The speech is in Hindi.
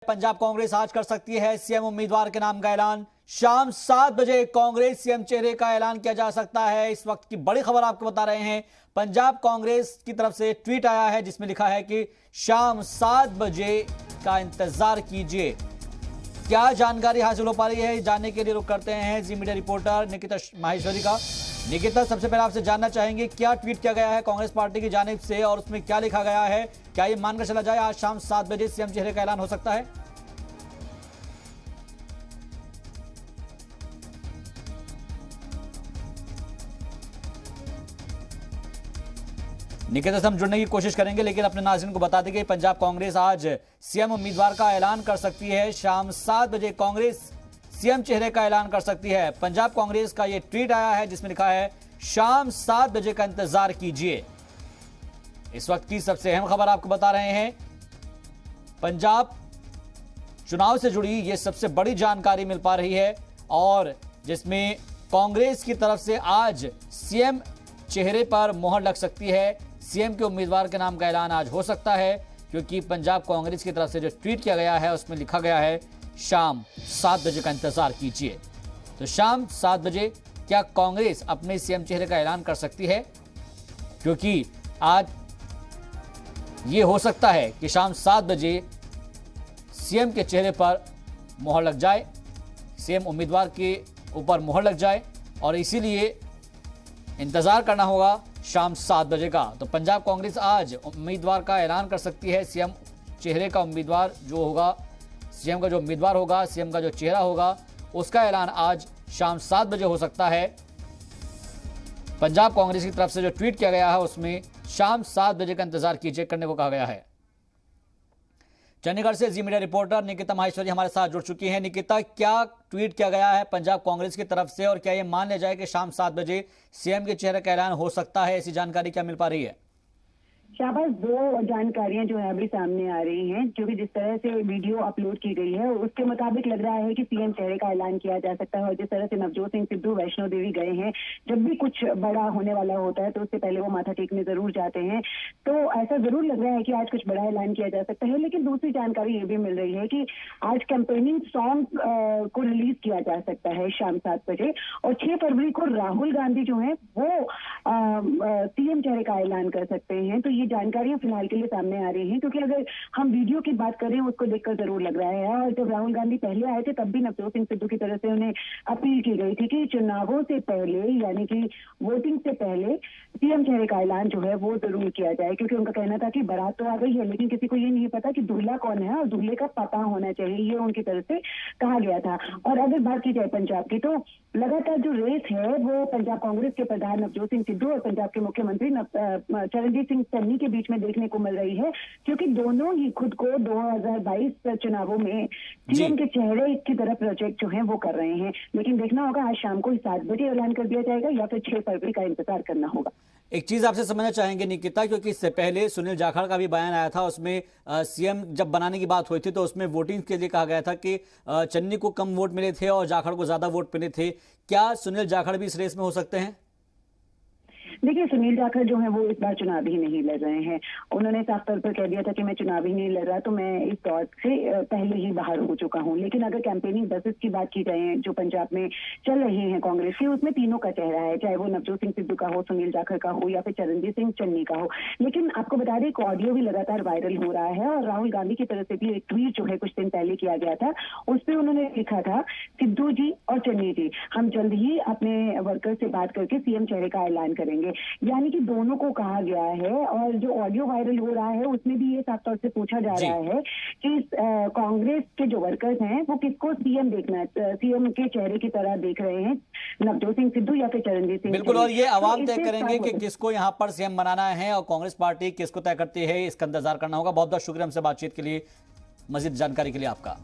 पंजाब कांग्रेस आज कर सकती है सीएम उम्मीदवार के नाम का ऐलान। शाम 7 बजे कांग्रेस सीएम चेहरे का ऐलान किया जा सकता है। इस वक्त की बड़ी खबर आपको बता रहे हैं। पंजाब कांग्रेस की तरफ से ट्वीट आया है जिसमें लिखा है कि शाम 7 बजे का इंतजार कीजिए। क्या जानकारी हासिल हो पा रही है जानने के लिए रुख करते हैं जी मीडिया रिपोर्टर निकिता माहेश्वरी का। निकिता, सबसे पहले आपसे जानना चाहेंगे क्या ट्वीट किया गया है कांग्रेस पार्टी की जानिब से और उसमें क्या लिखा गया है। क्या ये मानकर चला जाए आज शाम 7 बजे सीएम चेहरे का ऐलान हो सकता है? निकिता से हम जुड़ने की कोशिश करेंगे, लेकिन अपने नाज़रीन को बता दें कि पंजाब कांग्रेस आज सीएम उम्मीदवार का ऐलान कर सकती है। शाम 7 बजे कांग्रेस सीएम चेहरे का ऐलान कर सकती है। पंजाब कांग्रेस का यह ट्वीट आया है जिसमें लिखा है शाम 7 बजे का इंतजार कीजिए। इस वक्त की सबसे अहम खबर आपको बता रहे हैं। पंजाब चुनाव से जुड़ी यह सबसे बड़ी जानकारी मिल पा रही है और जिसमें कांग्रेस की तरफ से आज सीएम चेहरे पर मोहर लग सकती है। सीएम के उम्मीदवार के नाम का ऐलान आज हो सकता है क्योंकि पंजाब कांग्रेस की तरफ से जो ट्वीट किया गया है उसमें लिखा गया है शाम 7 बजे का इंतजार कीजिए। तो शाम 7 बजे क्या कांग्रेस अपने सीएम चेहरे का ऐलान कर सकती है? क्योंकि आज ये हो सकता है कि शाम 7 बजे सीएम के चेहरे पर मोहर लग जाए, सीएम उम्मीदवार के ऊपर मोहर लग जाए और इसीलिए इंतजार करना होगा शाम 7 बजे का। तो पंजाब कांग्रेस आज उम्मीदवार का ऐलान कर सकती है। सीएम चेहरे का उम्मीदवार जो होगा, सीएम का जो उम्मीदवार होगा, सीएम का जो चेहरा होगा, उसका ऐलान आज शाम 7 बजे हो सकता है। पंजाब कांग्रेस की तरफ से जो ट्वीट किया गया है उसमें शाम 7 बजे का इंतजार कीजिए करने को कहा गया है। चंडीगढ़ से जी मीडिया रिपोर्टर निकिता माहेश्वरी हमारे साथ जुड़ चुकी हैं। निकिता, क्या ट्वीट किया गया है पंजाब कांग्रेस की तरफ से और क्या यह मान लिया जाए कि शाम 7 बजे सीएम के चेहरे का ऐलान हो सकता है? ऐसी जानकारी क्या मिल पा रही है? शाबाश, दो जानकारियां जो है अभी सामने आ रही हैं, क्योंकि जिस तरह से वीडियो अपलोड की गई है उसके मुताबिक लग रहा है कि सीएम चेहरे का ऐलान किया जा सकता है। और जिस तरह से नवजोत सिंह सिद्धू वैष्णो देवी गए हैं, जब भी कुछ बड़ा होने वाला होता है तो उससे पहले वो माथा टेकने जरूर जाते हैं, तो ऐसा जरूर लग रहा है कि आज कुछ बड़ा ऐलान किया जा सकता है। लेकिन दूसरी जानकारी ये भी मिल रही है कि आज कैंपेनिंग सॉन्ग को रिलीज किया जा सकता है शाम 7 बजे और 6 फरवरी को राहुल गांधी जो है वो सीएम चेहरे का ऐलान कर सकते हैं। तो ये जानकारियां फिलहाल के लिए सामने आ रही हैं, क्योंकि अगर हम वीडियो की बात करें उसको देखकर जरूर लग रहा है। और जब राहुल गांधी पहले आए थे तब भी नवजोत सिंह सिद्धू की तरफ से उन्हें अपील की गई थी कि चुनावों से पहले, यानी कि वोटिंग से पहले सीएम चेहरे का ऐलान जो है वो जरूर किया जाए, क्योंकि उनका कहना था कि बारात तो आ गई है लेकिन किसी को ये नहीं पता कि दूल्हा कौन है और दूल्हे का पता होना चाहिए, ये उनकी तरफ से कहा गया था। और अगर बात की जाए पंजाब की, तो लगातार जो रेस है वो पंजाब कांग्रेस के प्रधान नवजोत सिंह सिद्धू और पंजाब के मुख्यमंत्री चरणजीत सिंह चन्नी के बीच में देखने को मिल रही है, क्योंकि दोनों ही खुद को 2022 चुनावों में सीएम के चेहरे की तरफ प्रोजेक्ट जो है वो कर रहे हैं। लेकिन देखना होगा आज शाम को 7 बजे ऐलान कर दिया जाएगा या फिर 6 फरवरी का इंतजार करना होगा। एक चीज आपसे समझना चाहेंगे निकिता, क्योंकि इससे पहले सुनील जाखड़ का भी बयान आया था, उसमें सीएम जब बनाने की बात हुई थी तो उसमें वोटिंग के लिए कहा गया था कि चन्नी को कम वोट मिले थे और जाखड़ को ज्यादा वोट मिले थे। क्या सुनील जाखड़ भी इस रेस में हो सकते हैं? देखिए, सुनील जाखड़ जो है वो इस बार चुनाव ही नहीं लड़ रहे हैं। उन्होंने साफ तौर पर कह दिया था कि मैं चुनाव ही नहीं लड़ रहा, तो मैं इस दौर से पहले ही बाहर हो चुका हूं। लेकिन अगर कैंपेनिंग बसेस की बात की जाए जो पंजाब में चल रही हैं कांग्रेस की, उसमें तीनों का चेहरा है, चाहे वो नवजोत सिंह सिद्धू का हो, सुनील जाखड़ का हो या फिर चरणजीत सिंह चन्नी का हो। लेकिन आपको बता दें एक ऑडियो भी लगातार वायरल हो रहा है और राहुल गांधी की तरफ से भी एक ट्वीट जो है कुछ दिन पहले किया गया था, उस पर उन्होंने लिखा था, सिद्धू जी और चन्नी जी, हम जल्द ही अपने वर्कर से बात करके सीएम चेहरे का ऐलान करेंगे। यानी कि दोनों को कहा गया है। और जो ऑडियो वायरल हो रहा है उसमें भी ये साफ तौर से पूछा जा रहा है कि कांग्रेस के जो वर्कर्स हैं वो किसको सीएम सीएम के चेहरे की तरह देख रहे हैं, नवजोत सिंह सिद्धू या फिर चरणजीत सिंह। बिल्कुल, और ये आवाम तय करेंगे कि किसको यहाँ पर सीएम बनाना है और कांग्रेस पार्टी किसको तय करती है, इसका इंतजार करना होगा। बहुत बहुत शुक्रिया हमसे बातचीत के लिए, मजीद जानकारी के लिए आपका।